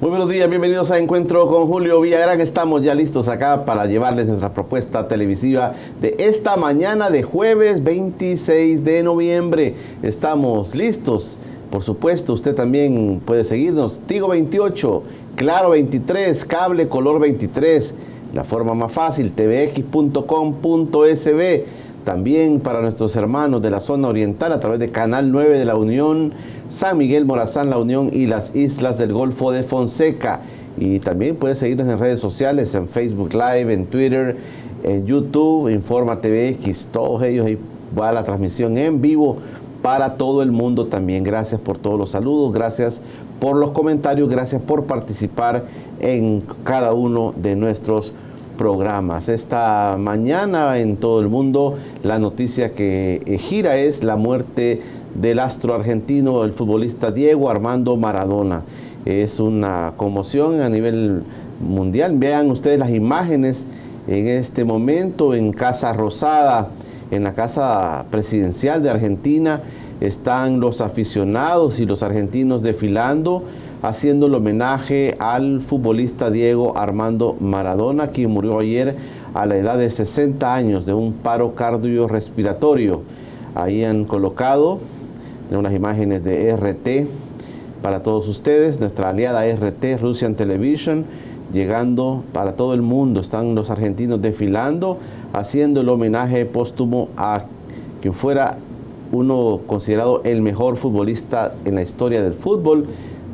Muy buenos días, bienvenidos a Encuentro con Julio Villagrán. Estamos ya listos acá para llevarles nuestra propuesta televisiva de esta mañana de jueves 26 de noviembre. Estamos listos. Por supuesto, usted también puede seguirnos. Tigo 28, Claro 23, Cable Color 23. La forma más fácil, tvx.com.sb. También para nuestros hermanos de la zona oriental a través de Canal 9 de la Unión, San Miguel, Morazán, La Unión y las islas del Golfo de Fonseca. Y también puede seguirnos en redes sociales, en Facebook Live, en Twitter, en YouTube, Informa TVX, todos ellos, ahí va la transmisión en vivo para todo el mundo también. Gracias por todos los saludos, gracias por los comentarios, gracias por participar en cada uno de nuestros programas. Esta mañana en todo el mundo la noticia que gira es la muerte del astro argentino, el futbolista Diego Armando Maradona. Es una conmoción a nivel mundial. Vean ustedes las imágenes en este momento en Casa Rosada, en la casa presidencial de Argentina. Están los aficionados y los argentinos desfilando, haciendo el homenaje al futbolista Diego Armando Maradona, quien murió ayer a la edad de 60 años de un paro cardiorrespiratorio. Ahí han colocado unas imágenes de RT para todos ustedes, nuestra aliada RT, Russian Television, llegando para todo el mundo. Están los argentinos desfilando, haciendo el homenaje póstumo a quien fuera uno considerado el mejor futbolista en la historia del fútbol,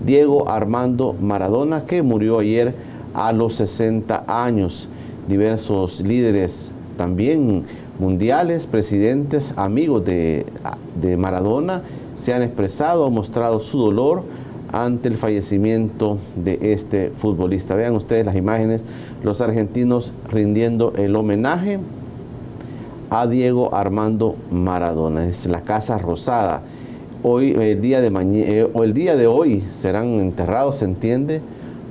Diego Armando Maradona, que murió ayer a los 60 años. Diversos líderes también mundiales, presidentes, amigos de Maradona, se han expresado, han mostrado su dolor ante el fallecimiento de este futbolista. Vean ustedes las imágenes, los argentinos rindiendo el homenaje a Diego Armando Maradona. Es la Casa Rosada. Hoy, el día de hoy, serán enterrados, se entiende,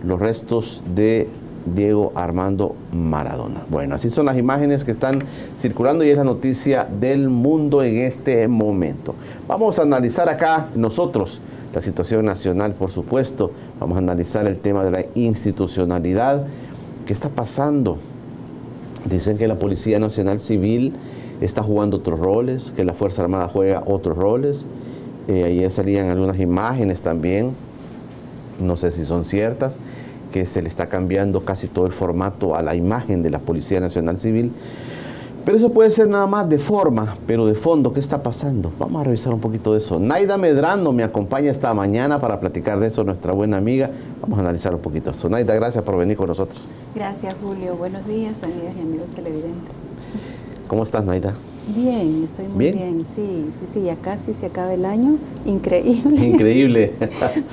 los restos de Diego Armando Maradona. Bueno, así son las imágenes que están circulando y es la noticia del mundo en este momento. Vamos a analizar acá nosotros la situación nacional, por supuesto. Vamos a analizar el tema de la institucionalidad. ¿Qué está pasando? Dicen que la Policía Nacional Civil está jugando otros roles, que la Fuerza Armada juega otros roles. Ayer salían algunas imágenes también, no sé si son ciertas, que se le está cambiando casi todo el formato a la imagen de la Policía Nacional Civil. Pero eso puede ser nada más de forma, pero de fondo, ¿qué está pasando? Vamos a revisar un poquito de eso. Naida Medrano me acompaña esta mañana para platicar de eso, nuestra buena amiga. Vamos a analizar un poquito eso. Naida, gracias por venir con nosotros. Gracias, Julio. Buenos días, amigas y amigos televidentes. ¿Cómo estás, Naida? Bien, estoy muy bien. Sí, ya casi se acaba el año. Increíble. Increíble.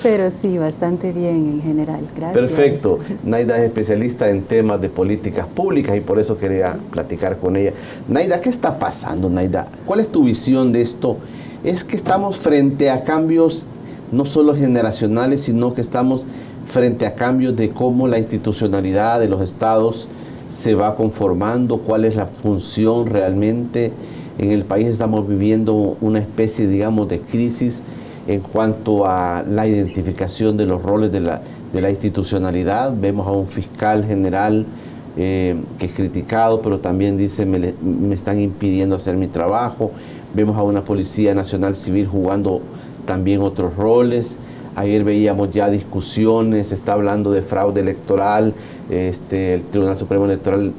Pero sí, bastante bien en general. Gracias. Perfecto. Naida es especialista en temas de políticas públicas y por eso quería platicar con ella. Naida, ¿qué está pasando, Naida? ¿Cuál es tu visión de esto? Es que estamos frente a cambios no solo generacionales, sino que estamos frente a cambios de cómo la institucionalidad de los estados se va conformando, cuál es la función realmente. En el país estamos viviendo una especie, digamos, de crisis en cuanto a la identificación de los roles de la institucionalidad. Vemos a un fiscal general que es criticado, pero también dice, me están impidiendo hacer mi trabajo. Vemos a una Policía Nacional Civil jugando también otros roles. Ayer veíamos ya discusiones, se está hablando de fraude electoral, el Tribunal Supremo Electoral,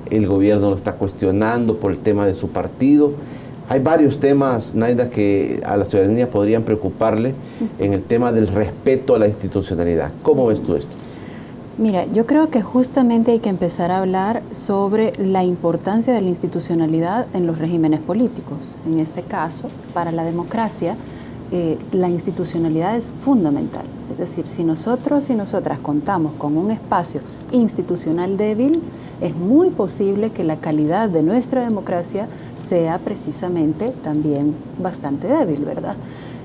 el gobierno lo está cuestionando por el tema de su partido. Hay varios temas, Naida, que a la ciudadanía podrían preocuparle en el tema del respeto a la institucionalidad. ¿Cómo ves tú esto? Mira, yo creo que justamente hay que empezar a hablar sobre la importancia de la institucionalidad en los regímenes políticos. En este caso, para la democracia, la institucionalidad es fundamental. Es decir, si nosotros y nosotras contamos con un espacio institucional débil, es muy posible que la calidad de nuestra democracia sea precisamente también bastante débil, ¿verdad?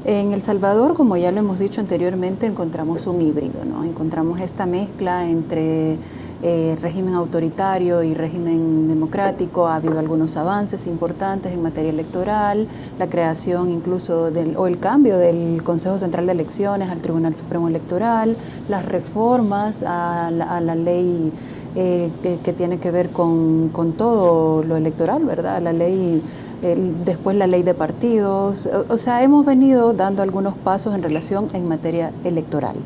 En El Salvador, como ya lo hemos dicho anteriormente, encontramos un híbrido, ¿no? Encontramos esta mezcla entre régimen autoritario y régimen democrático, ha habido algunos avances importantes en materia electoral, la creación incluso o el cambio del Consejo Central de Elecciones al Tribunal Supremo Electoral, las reformas a la ley que tiene que ver con todo lo electoral, ¿verdad? La ley, después la ley de partidos, o sea, hemos venido dando algunos pasos en relación en materia electoral.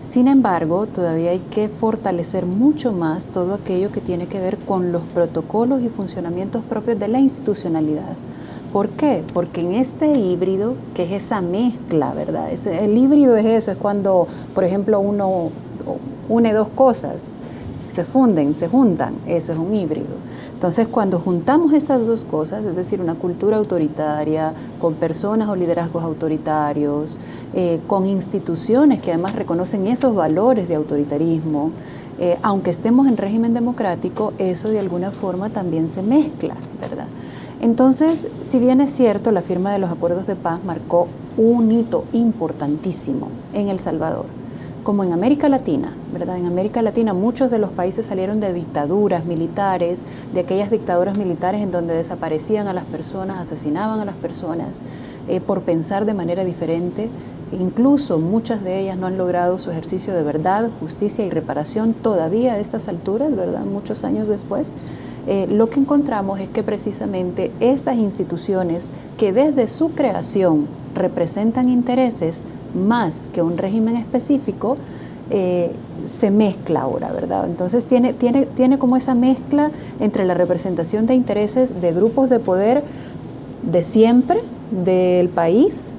Sin embargo, todavía hay que fortalecer mucho más todo aquello que tiene que ver con los protocolos y funcionamientos propios de la institucionalidad. ¿Por qué? Porque en este híbrido, que es esa mezcla, ¿verdad? El híbrido es eso, es cuando, por ejemplo, uno une dos cosas, se funden, se juntan, eso es un híbrido. Entonces, cuando juntamos estas dos cosas, es decir, una cultura autoritaria, con personas o liderazgos autoritarios, con instituciones que además reconocen esos valores de autoritarismo, aunque estemos en régimen democrático, eso de alguna forma también se mezcla, ¿verdad? Entonces, si bien es cierto, la firma de los acuerdos de paz marcó un hito importantísimo en El Salvador, como en América Latina, ¿verdad? En América Latina muchos de los países salieron de dictaduras militares, de aquellas dictaduras militares en donde desaparecían a las personas, asesinaban a las personas por pensar de manera diferente. Incluso muchas de ellas no han logrado su ejercicio de verdad, justicia y reparación todavía a estas alturas, ¿verdad? Muchos años después. Lo que encontramos es que precisamente estas instituciones que desde su creación representan intereses más que un régimen específico, se mezcla ahora, ¿verdad? Entonces tiene como esa mezcla entre la representación de intereses de grupos de poder de siempre del país,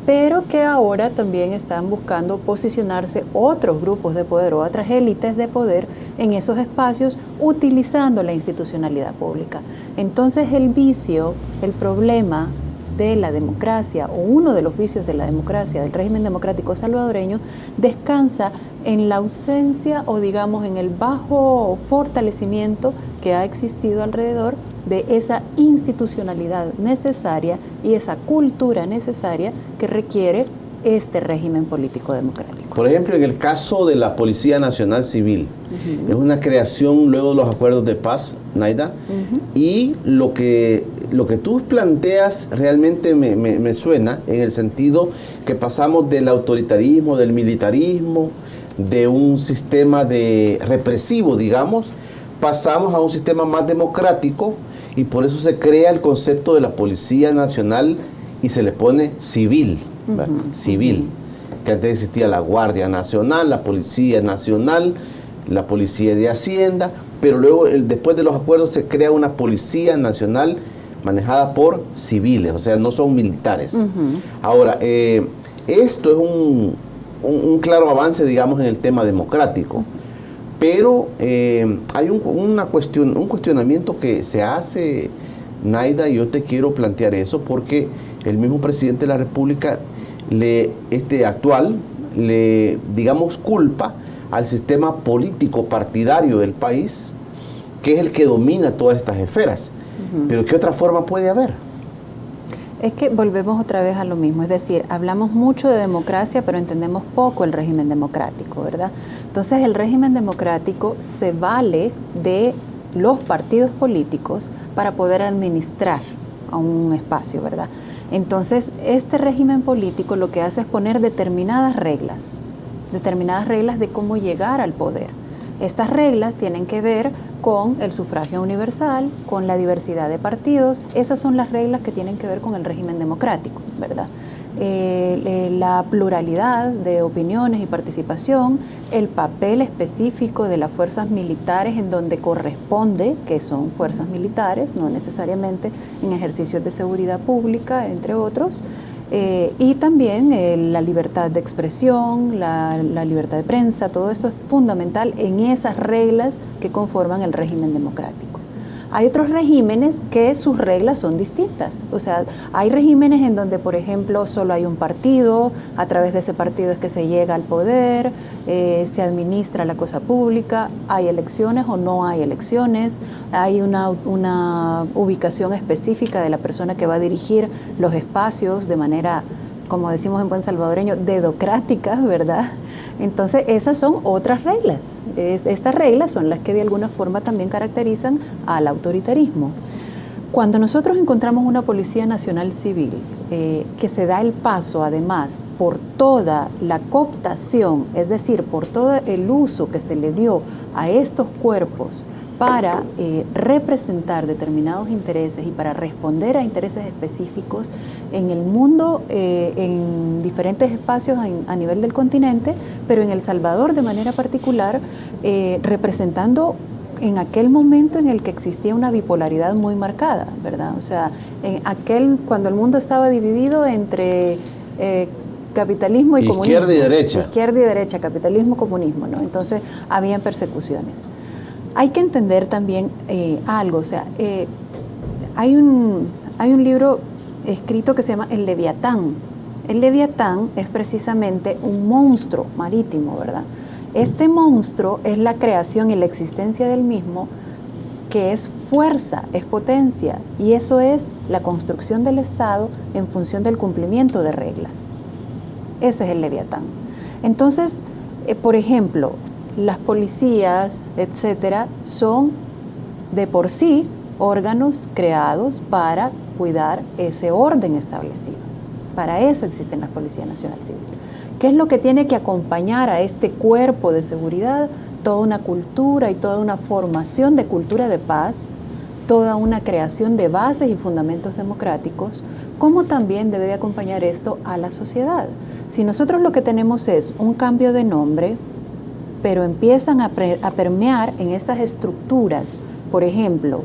pero que ahora también están buscando posicionarse otros grupos de poder o otras élites de poder en esos espacios utilizando la institucionalidad pública. Entonces el vicio, el problema de la democracia, o uno de los vicios de la democracia, del régimen democrático salvadoreño, descansa en la ausencia o digamos en el bajo fortalecimiento que ha existido alrededor de esa institucionalidad necesaria y esa cultura necesaria que requiere este régimen político democrático. Por ejemplo, en el caso de la Policía Nacional Civil, es una creación luego de los acuerdos de paz, Naida, y lo que tú planteas realmente me suena en el sentido que pasamos del autoritarismo, del militarismo, de un sistema represivo, digamos, pasamos a un sistema más democrático y por eso se crea el concepto de la Policía Nacional y se le pone civil. Civil, que antes existía la Guardia Nacional, la Policía Nacional, la Policía de Hacienda, pero luego después de los acuerdos se crea una Policía Nacional manejada por civiles, o sea, no son militares. Ahora, esto es un claro avance, digamos, en el tema democrático, pero hay un cuestionamiento que se hace, Naida, y yo te quiero plantear eso porque el mismo presidente de la República actual le, digamos, culpa al sistema político partidario del país, que es el que domina todas estas esferas. Pero ¿qué otra forma puede haber? Es que volvemos otra vez a lo mismo, es decir, hablamos mucho de democracia, pero entendemos poco el régimen democrático, ¿verdad? Entonces el régimen democrático se vale de los partidos políticos para poder administrar a un espacio, ¿verdad? Entonces, este régimen político lo que hace es poner determinadas reglas de cómo llegar al poder. Estas reglas tienen que ver con el sufragio universal, con la diversidad de partidos. Esas son las reglas que tienen que ver con el régimen democrático, ¿verdad? La pluralidad de opiniones y participación, el papel específico de las fuerzas militares en donde corresponde, que son fuerzas militares, no necesariamente en ejercicios de seguridad pública, entre otros, y también la libertad de expresión, la libertad de prensa, todo esto es fundamental en esas reglas que conforman el régimen democrático. Hay otros regímenes que sus reglas son distintas. O sea, hay regímenes en donde, por ejemplo, solo hay un partido, a través de ese partido es que se llega al poder, se administra la cosa pública, hay elecciones o no hay elecciones, hay una ubicación específica de la persona que va a dirigir los espacios de manera como decimos en buen salvadoreño, dedocráticas, ¿verdad? Entonces esas son otras reglas. Estas reglas son las que de alguna forma también caracterizan al autoritarismo. Cuando nosotros encontramos una Policía Nacional Civil que se da el paso además por toda la cooptación, es decir, por todo el uso que se le dio a estos cuerpos para representar determinados intereses y para responder a intereses específicos en el mundo, en diferentes espacios a nivel del continente, pero en El Salvador de manera particular, representando en aquel momento en el que existía una bipolaridad muy marcada, ¿verdad? O sea, cuando el mundo estaba dividido entre capitalismo y comunismo. Izquierda y derecha. Izquierda y derecha, capitalismo, comunismo, ¿no? Entonces, habían persecuciones. Hay que entender también algo, o sea, hay un libro escrito que se llama El Leviatán. El Leviatán es precisamente un monstruo marítimo, ¿verdad? Este monstruo es la creación y la existencia del mismo, que es fuerza, es potencia, y eso es la construcción del Estado en función del cumplimiento de reglas. Ese es el Leviatán. Entonces, por ejemplo, las policías, etcétera, son de por sí órganos creados para cuidar ese orden establecido. Para eso existen las Policías Nacional Civil. ¿Qué es lo que tiene que acompañar a este cuerpo de seguridad? Toda una cultura y toda una formación de cultura de paz, toda una creación de bases y fundamentos democráticos, como también debe de acompañar esto a la sociedad. Si nosotros lo que tenemos es un cambio de nombre, pero empiezan a permear en estas estructuras, por ejemplo,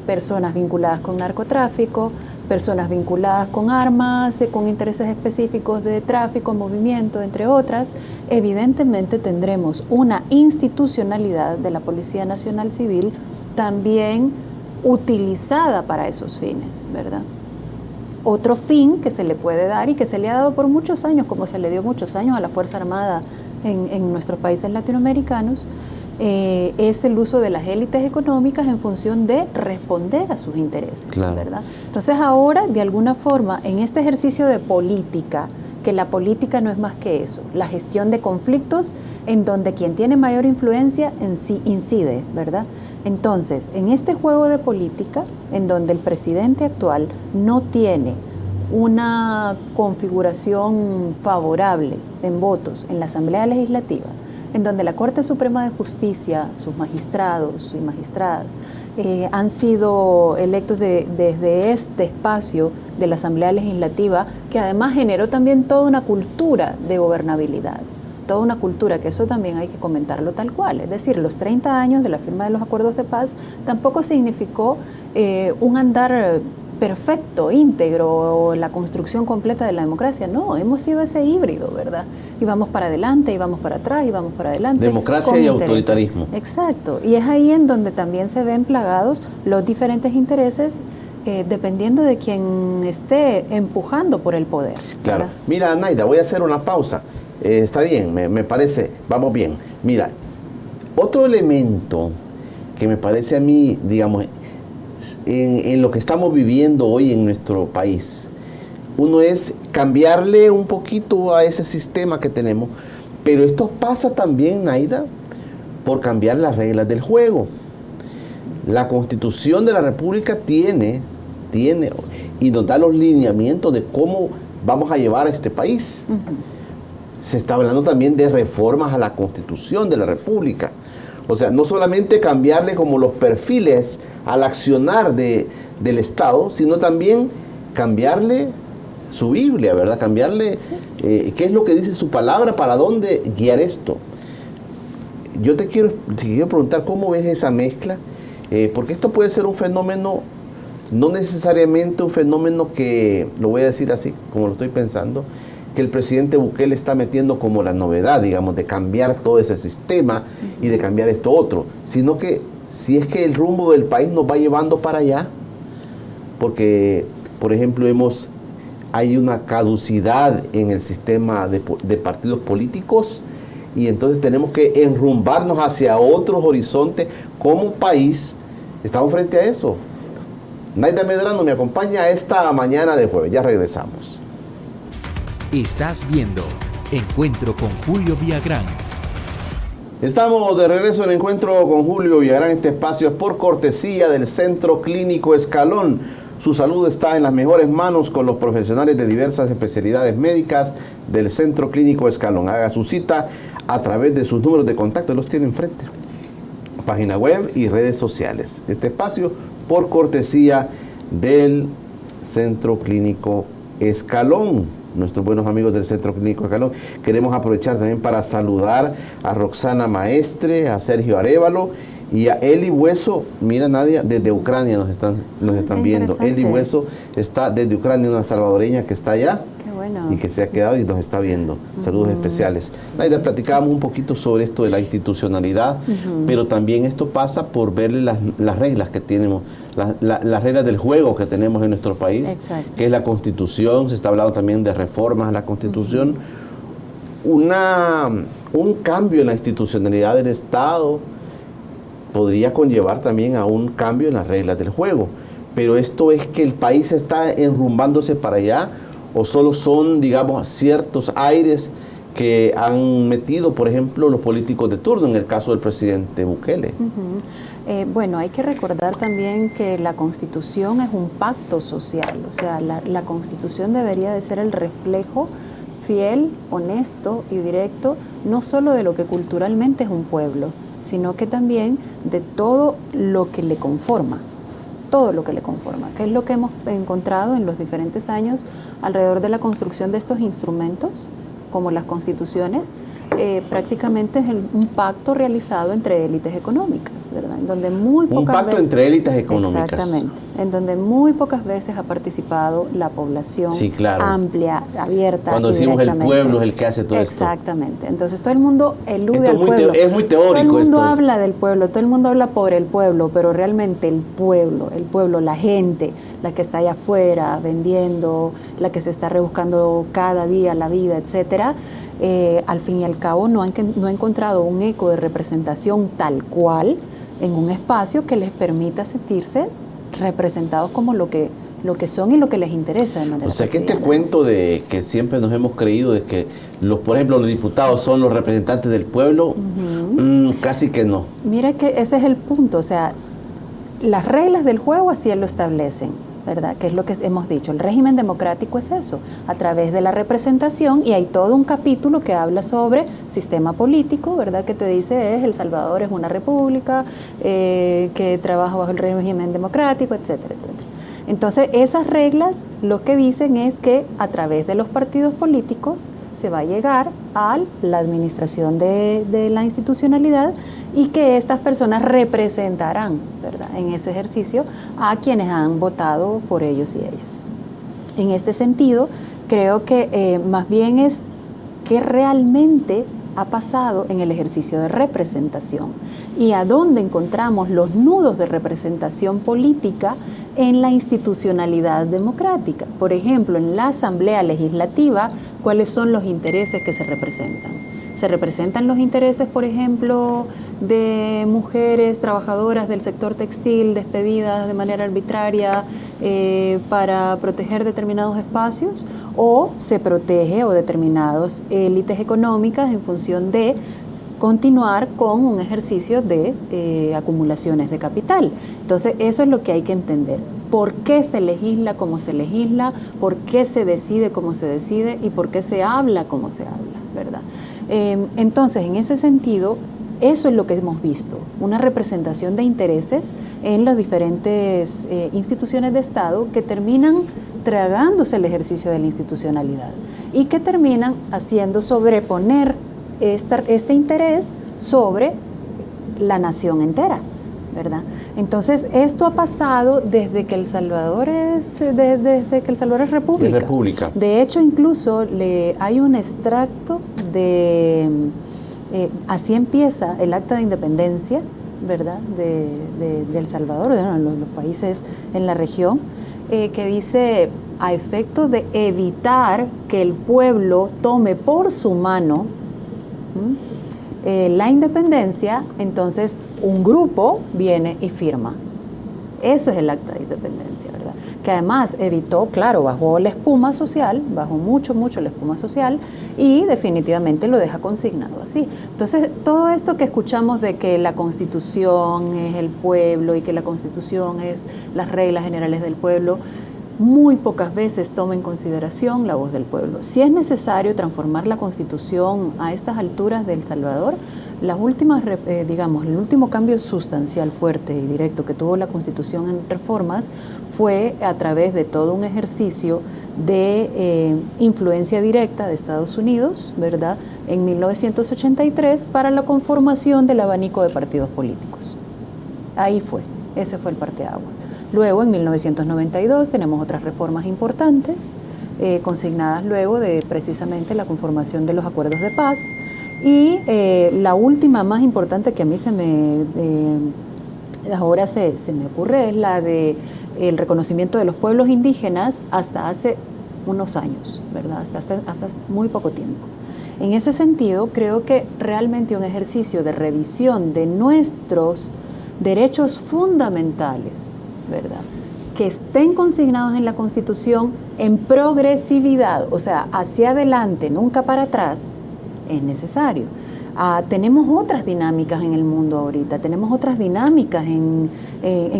personas vinculadas con narcotráfico, personas vinculadas con armas, con intereses específicos de tráfico, movimiento, entre otras, evidentemente tendremos una institucionalidad de la Policía Nacional Civil también utilizada para esos fines, ¿verdad? Otro fin que se le puede dar y que se le ha dado por muchos años, como se le dio muchos años a la Fuerza Armada en nuestros países latinoamericanos, es el uso de las élites económicas en función de responder a sus intereses, claro, ¿verdad? Entonces ahora, de alguna forma, en este ejercicio de política, que la política no es más que eso, la gestión de conflictos en donde quien tiene mayor influencia en sí incide, ¿verdad? Entonces, en este juego de política, en donde el presidente actual no tiene una configuración favorable en votos en la Asamblea Legislativa, en donde la Corte Suprema de Justicia, sus magistrados y magistradas, han sido electos desde este espacio de la Asamblea Legislativa, que además generó también toda una cultura de gobernabilidad, toda una cultura que eso también hay que comentarlo tal cual. Es decir, los 30 años de la firma de los acuerdos de paz tampoco significó un andar perfecto, íntegro, la construcción completa de la democracia. No, hemos sido ese híbrido, ¿verdad? Y vamos para adelante, y vamos para atrás, y vamos para adelante. Democracia y autoritarismo. Exacto. Y es ahí en donde también se ven plagados los diferentes intereses dependiendo de quien esté empujando por el poder. Claro. ¿Verdad? Mira, Naida, voy a hacer una pausa. Está bien, me parece, vamos bien. Mira, otro elemento que me parece a mí, digamos, en lo que estamos viviendo hoy en nuestro país, uno es cambiarle un poquito a ese sistema que tenemos, pero esto pasa también, Naida, por cambiar las reglas del juego. La Constitución de la República tiene y nos da los lineamientos de cómo vamos a llevar a este país. Uh-huh. Se está hablando también de reformas a la Constitución de la República. O sea, no solamente cambiarle como los perfiles al accionar del Estado, sino también cambiarle su Biblia, ¿verdad? Cambiarle qué es lo que dice su palabra, para dónde guiar esto. Yo te quiero preguntar cómo ves esa mezcla, porque esto puede ser un fenómeno, no necesariamente un fenómeno que, lo voy a decir así, como lo estoy pensando, que el presidente Bukele está metiendo como la novedad, digamos, de cambiar todo ese sistema y de cambiar esto otro, sino que si es que el rumbo del país nos va llevando para allá, porque, por ejemplo, hay una caducidad en el sistema de partidos políticos, y entonces tenemos que enrumbarnos hacia otros horizontes como país. Estamos frente a eso. Naida Medrano me acompaña esta mañana de jueves. Ya regresamos. Estás viendo Encuentro con Julio Villagrán. Estamos de regreso en Encuentro con Julio Villagrán. Este espacio es por cortesía del Centro Clínico Escalón. Su salud está en las mejores manos con los profesionales de diversas especialidades médicas del Centro Clínico Escalón. Haga su cita a través de sus números de contacto, los tiene enfrente. Página web y redes sociales. Este espacio por cortesía del Centro Clínico Escalón. Nuestros buenos amigos del Centro Clínico Escalón. Queremos aprovechar también para saludar a Roxana Maestre, a Sergio Arévalo y a Eli Hueso. Mira, Nadia, desde Ucrania nos están viendo. Eli Hueso está desde Ucrania, una salvadoreña que está allá. Qué bueno. Y que se ha quedado y nos está viendo. Saludos especiales. Nadia, platicábamos un poquito sobre esto de la institucionalidad, pero también esto pasa por verle las reglas que tenemos, las reglas del juego que tenemos en nuestro país. Exacto. Que es la Constitución. Se está hablando también de reformas a la Constitución. Un cambio en la institucionalidad del Estado podría conllevar también a un cambio en las reglas del juego. Pero esto es que el país está enrumbándose para allá, o solo son, digamos, ciertos aires que han metido, por ejemplo, los políticos de turno, en el caso del presidente Bukele. Bueno, hay que recordar también que la Constitución es un pacto social, o sea, la Constitución debería de ser el reflejo fiel, honesto y directo, no solo de lo que culturalmente es un pueblo, sino que también de todo lo que le conforma. Todo lo que le conforma, que es lo que hemos encontrado en los diferentes años alrededor de la construcción de estos instrumentos, como las constituciones. Prácticamente es un pacto realizado entre élites económicas, ¿verdad? En donde muy pocas un pacto veces, entre élites económicas. Exactamente, en donde muy pocas veces ha participado la población, sí, claro, amplia, abierta. Cuando decimos el pueblo es el que hace todo esto. Exactamente. Entonces todo el mundo elude esto al pueblo. Es muy teórico. Todo el mundo esto habla del pueblo, todo el mundo habla por el pueblo, pero realmente el pueblo, la gente, la que está allá afuera vendiendo, la que se está rebuscando cada día la vida, etcétera, al fin y al cabo no ha encontrado un eco de representación tal cual en un espacio que les permita sentirse representados como lo que son y lo que les interesa de manera O sea, que este cotidiana. cuento de que siempre nos hemos creído de que por ejemplo, los diputados son los representantes del pueblo, casi que no. Mira que ese es el punto, o sea, las reglas del juego así lo establecen, ¿verdad? Que es lo que hemos dicho. El régimen democrático es eso, a través de la representación, y hay todo un capítulo que habla sobre sistema político, ¿verdad? Que te dice El Salvador es una república, que trabaja bajo el régimen democrático, etcétera, etcétera. Entonces, esas reglas lo que dicen es que a través de los partidos políticos se va a llegar a la administración de la institucionalidad y que estas personas representarán, ¿verdad?, en ese ejercicio a quienes han votado por ellos y ellas. En este sentido, creo que más bien es que realmente ha pasado en el ejercicio de representación y a dónde encontramos los nudos de representación política en la institucionalidad democrática. Por ejemplo, en la Asamblea Legislativa, ¿cuáles son los intereses que se representan? Se representan los intereses, por ejemplo, de mujeres trabajadoras del sector textil despedidas de manera arbitraria para proteger determinados espacios, o se protege o determinadas élites económicas en función de continuar con un ejercicio de acumulaciones de capital. Entonces, eso es lo que hay que entender. ¿Por qué se legisla como se legisla? ¿Por qué se decide como se decide? ¿Y por qué se habla como se habla? ¿Verdad? Entonces, en ese sentido, eso es lo que hemos visto, una representación de intereses en las diferentes instituciones de Estado que terminan tragándose el ejercicio de la institucionalidad y que terminan haciendo sobreponer este interés sobre la nación entera, ¿verdad? Entonces, esto ha pasado desde que El Salvador es república. De hecho, incluso hay un extracto de así empieza el acta de independencia, ¿verdad?, de El Salvador, en los países en la región, que dice: a efecto de evitar que el pueblo tome por su mano la independencia, entonces un grupo viene y firma. Eso es el acta de independencia, ¿verdad? Que además evitó, claro, bajó la espuma social, bajó mucho la espuma social y definitivamente lo deja consignado así. Entonces, todo esto que escuchamos de que la Constitución es el pueblo y que la Constitución es las reglas generales del pueblo, muy pocas veces toma en consideración la voz del pueblo. Si es necesario transformar la Constitución a estas alturas de El Salvador, las últimas, el último cambio sustancial, fuerte y directo que tuvo la Constitución en reformas fue a través de todo un ejercicio de influencia directa de Estados Unidos, ¿verdad?, en 1983 para la conformación del abanico de partidos políticos. Ahí fue, ese fue el parteaguas. Luego, en 1992, tenemos otras reformas importantes, consignadas luego de precisamente la conformación de los acuerdos de paz. Y la última más importante que a mí ahora se me ocurre es la de el reconocimiento de los pueblos indígenas hasta hace unos años, ¿verdad? Hasta hace muy poco tiempo. En ese sentido, creo que realmente un ejercicio de revisión de nuestros derechos fundamentales, ¿verdad?, que estén consignados en la Constitución en progresividad, o sea, hacia adelante, nunca para atrás, es necesario. Tenemos otras dinámicas en el mundo ahorita, tenemos otras dinámicas en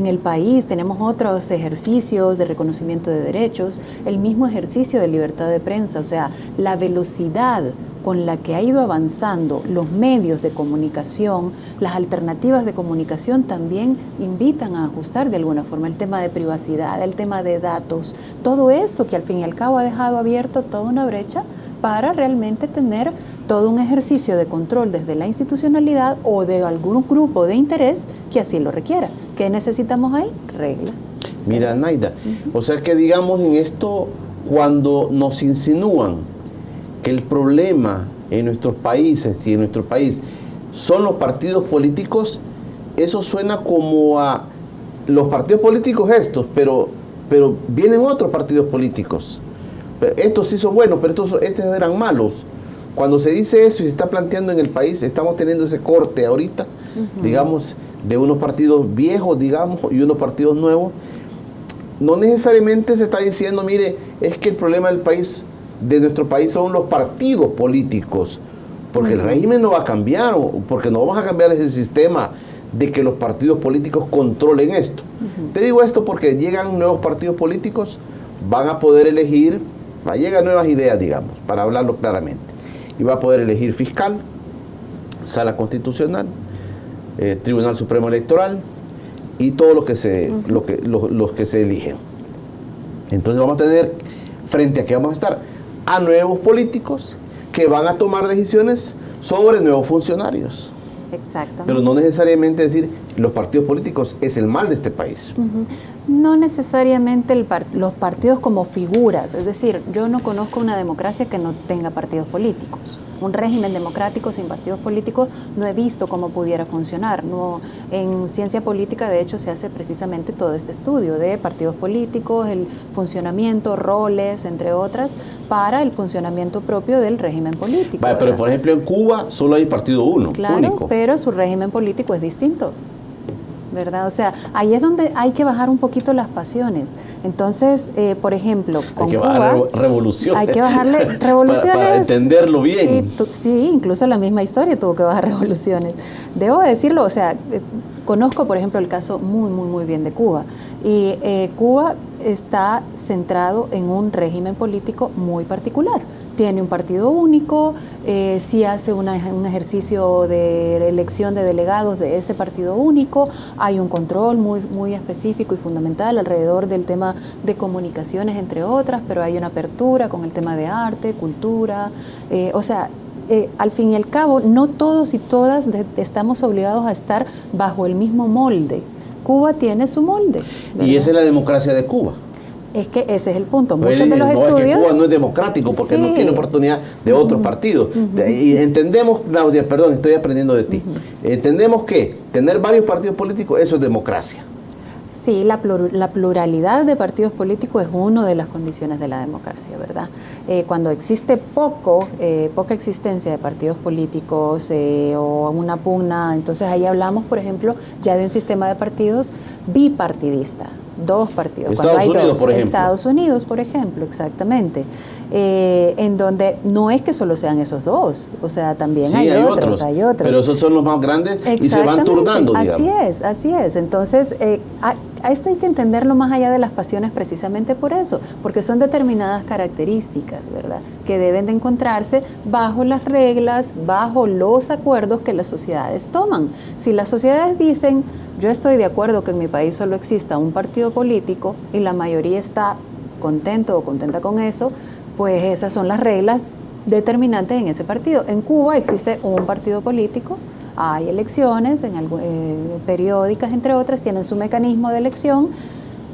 el país, tenemos otros ejercicios de reconocimiento de derechos, el mismo ejercicio de libertad de prensa, o sea, la velocidad con la que ha ido avanzando los medios de comunicación, las alternativas de comunicación también invitan a ajustar de alguna forma el tema de privacidad, el tema de datos, todo esto que al fin y al cabo ha dejado abierto toda una brecha para realmente tener todo un ejercicio de control desde la institucionalidad o de algún grupo de interés que así lo requiera. ¿Qué necesitamos ahí? Reglas. Mira, Naida, o sea que digamos en esto, cuando nos insinúan que el problema en nuestros países y en nuestro país son los partidos políticos, eso suena como a los partidos políticos estos, pero vienen otros partidos políticos. Estos sí son buenos, pero estos eran malos. Cuando se dice eso y se está planteando en el país, estamos teniendo ese corte ahorita, digamos, de unos partidos viejos, digamos, y unos partidos nuevos. No necesariamente se está diciendo, mire, es que el problema del país, de nuestro país, son los partidos políticos, porque el régimen no va a cambiar, porque no vamos a cambiar ese sistema de que los partidos políticos controlen esto. Te digo esto porque llegan nuevos partidos políticos, van a poder elegir, llegan nuevas ideas, digamos, para hablarlo claramente, y va a poder elegir fiscal, sala constitucional, Tribunal Supremo Electoral y todos los que se eligen. Entonces vamos a tener, frente a que vamos a estar, a nuevos políticos que van a tomar decisiones sobre nuevos funcionarios. Exactamente. Pero no necesariamente decir los partidos políticos es el mal de este país. No necesariamente los partidos como figuras, es decir, yo no conozco una democracia que no tenga partidos políticos. Un régimen democrático sin partidos políticos no he visto cómo pudiera funcionar. No, en ciencia política, de hecho, se hace precisamente todo este estudio de partidos políticos, el funcionamiento, roles, entre otras, para el funcionamiento propio del régimen político. Vale, pero por ejemplo en Cuba solo hay partido único. Claro, pero su régimen político es distinto, ¿verdad? O sea, ahí es donde hay que bajar un poquito las pasiones. Entonces, por ejemplo, con hay que Cuba, bajar revoluciones. hay que bajarle revoluciones. para entenderlo bien. Sí, incluso la misma historia tuvo que bajar revoluciones. Debo decirlo, o sea, conozco, por ejemplo, el caso muy bien de Cuba. Y Cuba está centrado en un régimen político muy particular. Tiene un partido único, sí hace un ejercicio de elección de delegados de ese partido único, hay un control muy específico y fundamental alrededor del tema de comunicaciones, entre otras, pero hay una apertura con el tema de arte, cultura, al fin y al cabo, no todos y todas estamos obligados a estar bajo el mismo molde. Cuba tiene su molde, ¿verdad? Y esa es la democracia de Cuba. Es que ese es el punto. Muchos de los estudios... Es que Cuba no es democrático porque no tiene oportunidad de otros partidos. Y entendemos, Claudia, perdón, estoy aprendiendo de ti. Entendemos que tener varios partidos políticos, eso es democracia. Sí, la pluralidad de partidos políticos es una de las condiciones de la democracia, ¿verdad? Cuando existe poca existencia de partidos políticos o una pugna, entonces ahí hablamos, por ejemplo, ya de un sistema de partidos bipartidista. 2 partidos. Estados Unidos, por ejemplo. Estados Unidos, por ejemplo, exactamente. En donde no es que solo sean esos 2, o sea, también sí, hay otros. Pero esos son los más grandes y se van turnando, digamos. Así es. Entonces, a esto hay que entenderlo más allá de las pasiones precisamente por eso, porque son determinadas características, ¿verdad?, que deben de encontrarse bajo las reglas, bajo los acuerdos que las sociedades toman. Si las sociedades dicen, yo estoy de acuerdo que en mi país solo exista un partido político y la mayoría está contento o contenta con eso, pues esas son las reglas determinantes en ese partido. En Cuba existe un partido político, hay elecciones periódicas, entre otras, tienen su mecanismo de elección.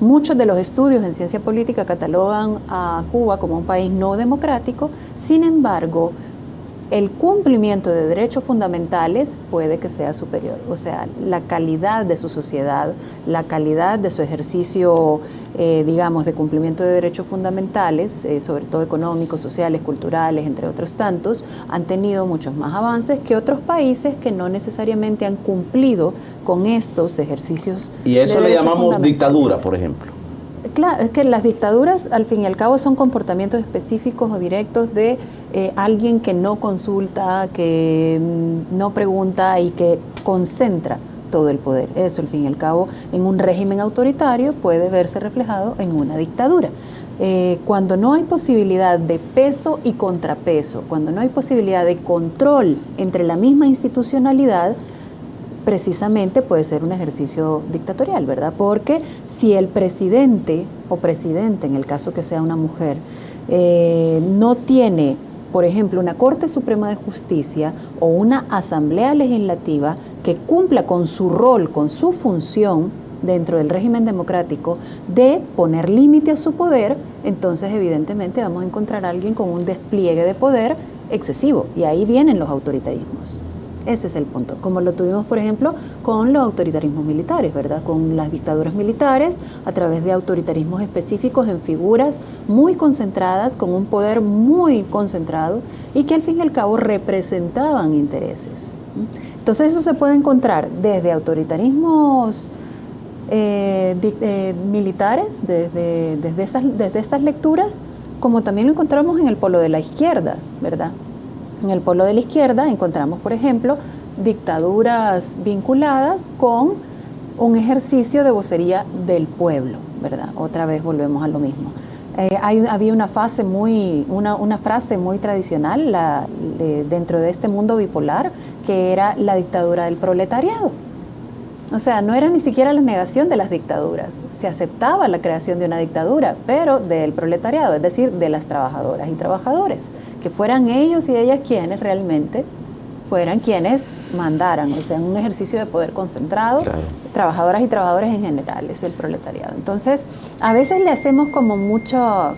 Muchos de los estudios en ciencia política catalogan a Cuba como un país no democrático, sin embargo, el cumplimiento de derechos fundamentales puede que sea superior, o sea, la calidad de su sociedad, la calidad de su ejercicio, digamos, de cumplimiento de derechos fundamentales, sobre todo económicos, sociales, culturales, entre otros tantos, han tenido muchos más avances que otros países que no necesariamente han cumplido con estos ejercicios. Y eso le llamamos dictadura, por ejemplo. Claro, es que las dictaduras, al fin y al cabo, son comportamientos específicos o directos de alguien que no consulta, que no pregunta y que concentra todo el poder. Eso, al fin y al cabo, en un régimen autoritario puede verse reflejado en una dictadura. Cuando no hay posibilidad de peso y contrapeso, cuando no hay posibilidad de control entre la misma institucionalidad, precisamente puede ser un ejercicio dictatorial, ¿verdad? Porque si el presidente o presidente, en el caso que sea una mujer, no tiene, por ejemplo, una Corte Suprema de Justicia o una Asamblea Legislativa que cumpla con su rol, con su función dentro del régimen democrático de poner límite a su poder, entonces evidentemente vamos a encontrar a alguien con un despliegue de poder excesivo, y ahí vienen los autoritarismos. Ese es el punto, como lo tuvimos, por ejemplo, con los autoritarismos militares, ¿verdad? Con las dictaduras militares, a través de autoritarismos específicos en figuras muy concentradas, con un poder muy concentrado y que al fin y al cabo representaban intereses. Entonces eso se puede encontrar desde autoritarismos militares, desde estas lecturas, como también lo encontramos en el polo de la izquierda, ¿verdad? En el polo de la izquierda encontramos, por ejemplo, dictaduras vinculadas con un ejercicio de vocería del pueblo, ¿verdad? Otra vez volvemos a lo mismo. Había una frase muy tradicional dentro de este mundo bipolar, que era la dictadura del proletariado. O sea, no era ni siquiera la negación de las dictaduras, se aceptaba la creación de una dictadura, pero del proletariado, es decir, de las trabajadoras y trabajadores, que fueran ellos y ellas quienes realmente fueran quienes mandaran, o sea, en un ejercicio de poder concentrado, claro. Trabajadoras y trabajadores en general, es el proletariado. Entonces, a veces le hacemos como mucha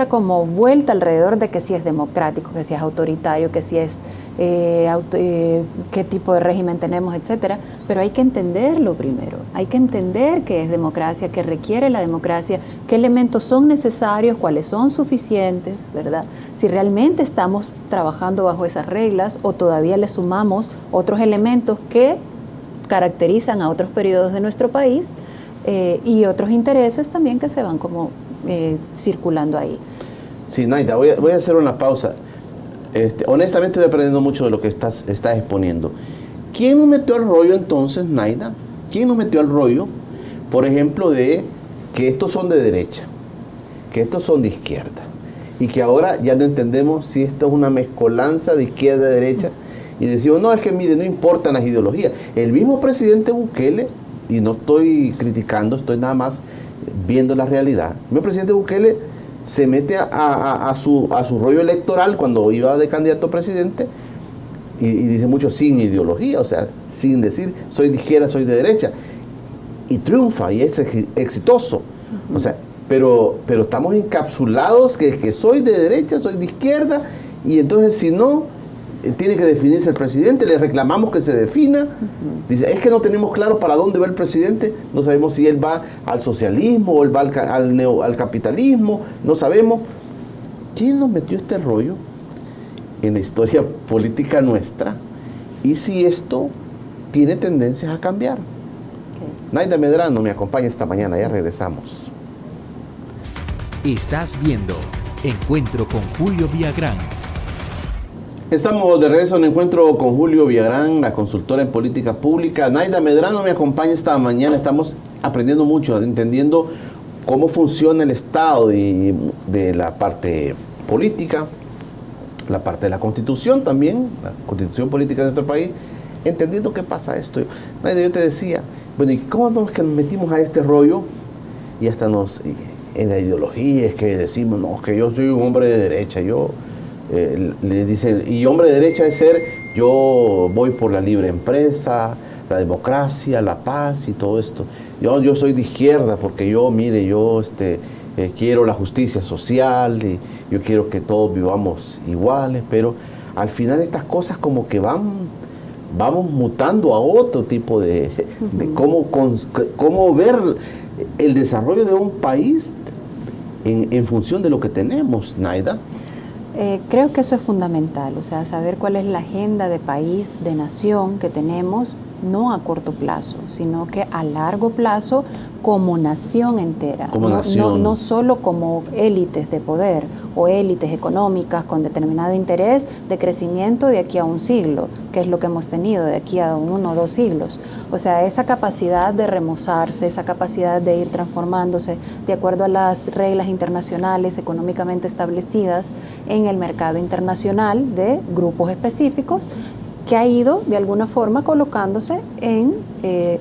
como vuelta alrededor de que si es democrático, que si es autoritario, que si es qué tipo de régimen tenemos, etcétera, pero hay que entenderlo primero, hay que entender qué es democracia, qué requiere la democracia, qué elementos son necesarios, cuáles son suficientes, ¿verdad? Si realmente estamos trabajando bajo esas reglas o todavía le sumamos otros elementos que caracterizan a otros periodos de nuestro país y otros intereses también que se van como circulando ahí. Sí, Naida, voy a hacer una pausa. Honestamente estoy aprendiendo mucho de lo que estás exponiendo. ¿Quién nos metió al rollo entonces, Naida? ¿Quién nos metió al rollo, por ejemplo, de que estos son de derecha, que estos son de izquierda, y que ahora ya no entendemos si esto es una mezcolanza de izquierda y derecha, y decimos, no, es que mire, no importan las ideologías? El mismo presidente Bukele, y no estoy criticando, estoy nada más viendo la realidad, el mismo presidente Bukele se mete a su rollo electoral cuando iba de candidato a presidente y dice mucho sin ideología, o sea, sin decir soy de izquierda, soy de derecha, y triunfa y es exitoso. O sea, pero estamos encapsulados que soy de derecha, soy de izquierda, y entonces si no tiene que definirse el presidente, le reclamamos que se defina. Dice, es que no tenemos claro para dónde va el presidente, no sabemos si él va al socialismo o él va al capitalismo, no sabemos. ¿Quién nos metió este rollo en la historia política nuestra? Y si esto tiene tendencias a cambiar. Naida Medrano me acompaña esta mañana, ya regresamos. Estás viendo Encuentro con Julio Villagrán. Estamos de regreso en Encuentro con Julio Villagrán, la consultora en política pública. Naida Medrano me acompaña esta mañana. Estamos aprendiendo mucho, entendiendo cómo funciona el Estado y de la parte política, la parte de la Constitución también, la Constitución política de nuestro país, entendiendo qué pasa esto. Naida, yo te decía, bueno, ¿y cómo es que nos metimos a este rollo? Y hasta en la ideología es que decimos, no, es que yo soy un hombre de derecha, le dicen, y hombre de derecha es ser, yo voy por la libre empresa, la democracia, la paz y todo esto. Yo soy de izquierda porque yo quiero la justicia social y yo quiero que todos vivamos iguales, pero al final estas cosas como que vamos mutando a otro tipo de cómo ver el desarrollo de un país en función de lo que tenemos, Naida. Creo que eso es fundamental, o sea, saber cuál es la agenda de país, de nación que tenemos, no a corto plazo, sino que a largo plazo como nación entera, no solo como élites de poder o élites económicas con determinado interés de crecimiento de aquí a un siglo, que es lo que hemos tenido de aquí a 1 o 2 siglos. O sea, esa capacidad de remozarse, esa capacidad de ir transformándose de acuerdo a las reglas internacionales económicamente establecidas en el mercado internacional de grupos específicos, que ha ido de alguna forma colocándose en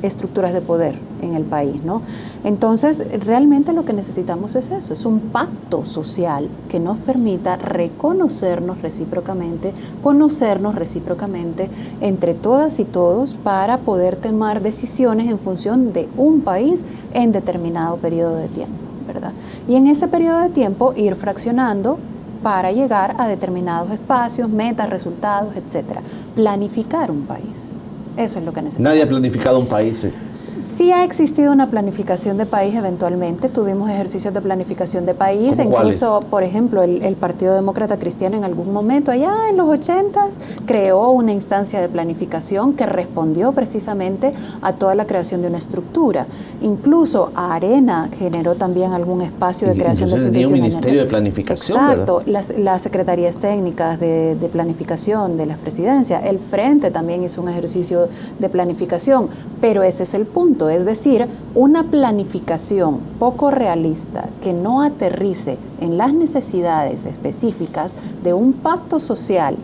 estructuras de poder en el país, ¿no? Entonces, realmente lo que necesitamos es eso, es un pacto social que nos permita reconocernos recíprocamente, conocernos recíprocamente entre todas y todos para poder tomar decisiones en función de un país en determinado periodo de tiempo, ¿verdad? Y en ese periodo de tiempo ir fraccionando para llegar a determinados espacios, metas, resultados, etcétera. Planificar un país. Eso es lo que necesitamos. Nadie ha planificado un país. Sí ha existido una planificación de país eventualmente, tuvimos ejercicios de planificación de país, incluso, por ejemplo, el Partido Demócrata Cristiano en algún momento, allá en los 80s, creó una instancia de planificación que respondió precisamente a toda la creación de una estructura. Incluso Arena generó también algún espacio de creación de instituciones. Un ministerio de planificación, exacto, ¿verdad? Las secretarías técnicas de planificación de las presidencias, el Frente también hizo un ejercicio de planificación, pero ese es el punto. Es decir, una planificación poco realista que no aterrice en las necesidades específicas de un pacto social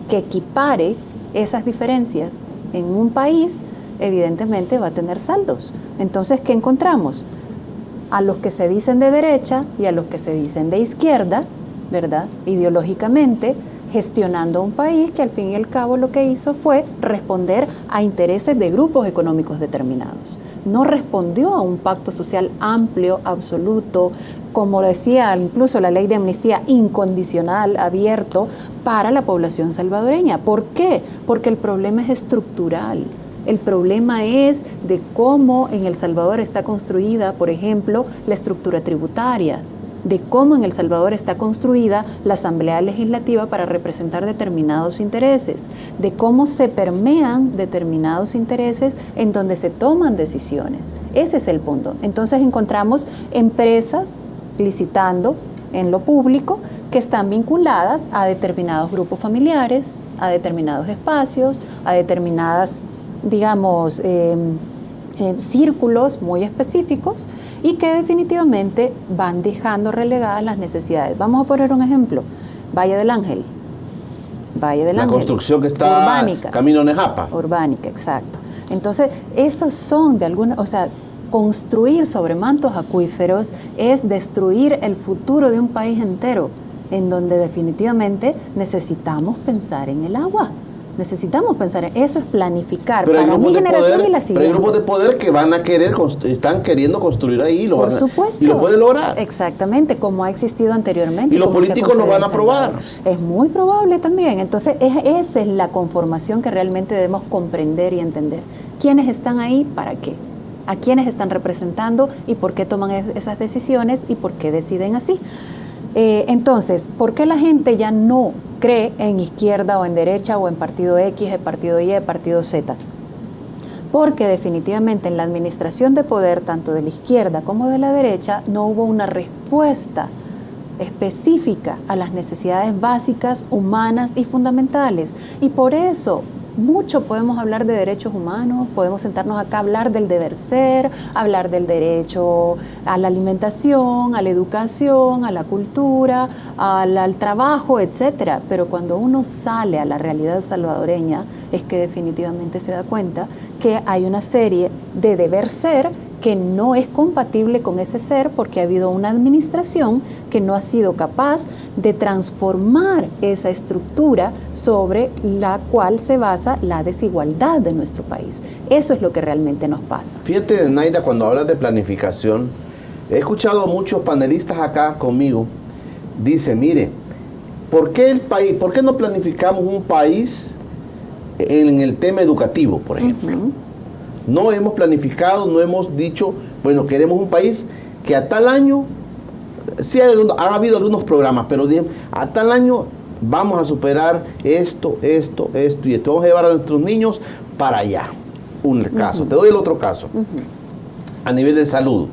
que equipare esas diferencias en un país, evidentemente va a tener saldos. Entonces, ¿qué encontramos? A los que se dicen de derecha y a los que se dicen de izquierda, ¿verdad? Ideológicamente, gestionando un país que al fin y al cabo lo que hizo fue responder a intereses de grupos económicos determinados. No respondió a un pacto social amplio, absoluto, como decía incluso la ley de amnistía, incondicional, abierto para la población salvadoreña. ¿Por qué? Porque el problema es estructural. El problema es de cómo en El Salvador está construida, por ejemplo, la estructura tributaria, de cómo en El Salvador está construida la Asamblea Legislativa para representar determinados intereses, de cómo se permean determinados intereses en donde se toman decisiones. Ese es el punto. Entonces encontramos empresas licitando en lo público que están vinculadas a determinados grupos familiares, a determinados espacios, a determinadas, digamos, círculos muy específicos y que definitivamente van dejando relegadas las necesidades. Vamos a poner un ejemplo, Valle del Ángel. La construcción que está urbánica, camino Nejapa. Urbánica, exacto. Entonces, esos son de alguna, o sea, construir sobre mantos acuíferos es destruir el futuro de un país entero, en donde definitivamente necesitamos pensar en el agua. Necesitamos pensar en eso, es planificar Pero para mi generación y la siguiente. Pero hay grupos de poder que van a querer, están queriendo construir ahí, Por supuesto. y lo pueden lograr. Exactamente, como ha existido anteriormente. Y los políticos lo van a aprobar. Es muy probable también. Entonces, esa es la conformación que realmente debemos comprender y entender. ¿Quiénes están ahí? ¿Para qué? ¿A quiénes están representando? ¿Y por qué toman esas decisiones? ¿Y por qué deciden así? Entonces, ¿por qué la gente ya no cree en izquierda o en derecha o en partido X, en partido Y, en partido Z? Porque definitivamente en la administración de poder, tanto de la izquierda como de la derecha, no hubo una respuesta específica a las necesidades básicas, humanas y fundamentales. Y por eso mucho podemos hablar de derechos humanos, podemos sentarnos acá a hablar del deber ser, hablar del derecho a la alimentación, a la educación, a la cultura, al trabajo, etcétera. Pero cuando uno sale a la realidad salvadoreña, es que definitivamente se da cuenta que hay una serie de deber ser que no es compatible con ese ser porque ha habido una administración que no ha sido capaz de transformar esa estructura sobre la cual se basa la desigualdad de nuestro país. Eso es lo que realmente nos pasa. Fíjate, Naida, cuando hablas de planificación, he escuchado a muchos panelistas acá conmigo, dice, mire, ¿por qué no planificamos un país en el tema educativo, por ejemplo? No hemos planificado, no hemos dicho, bueno, queremos un país que a tal año, sí ha habido algunos programas, pero a tal año vamos a superar esto, y esto, vamos a llevar a nuestros niños para allá. Un caso, te doy el otro caso. A nivel de salud,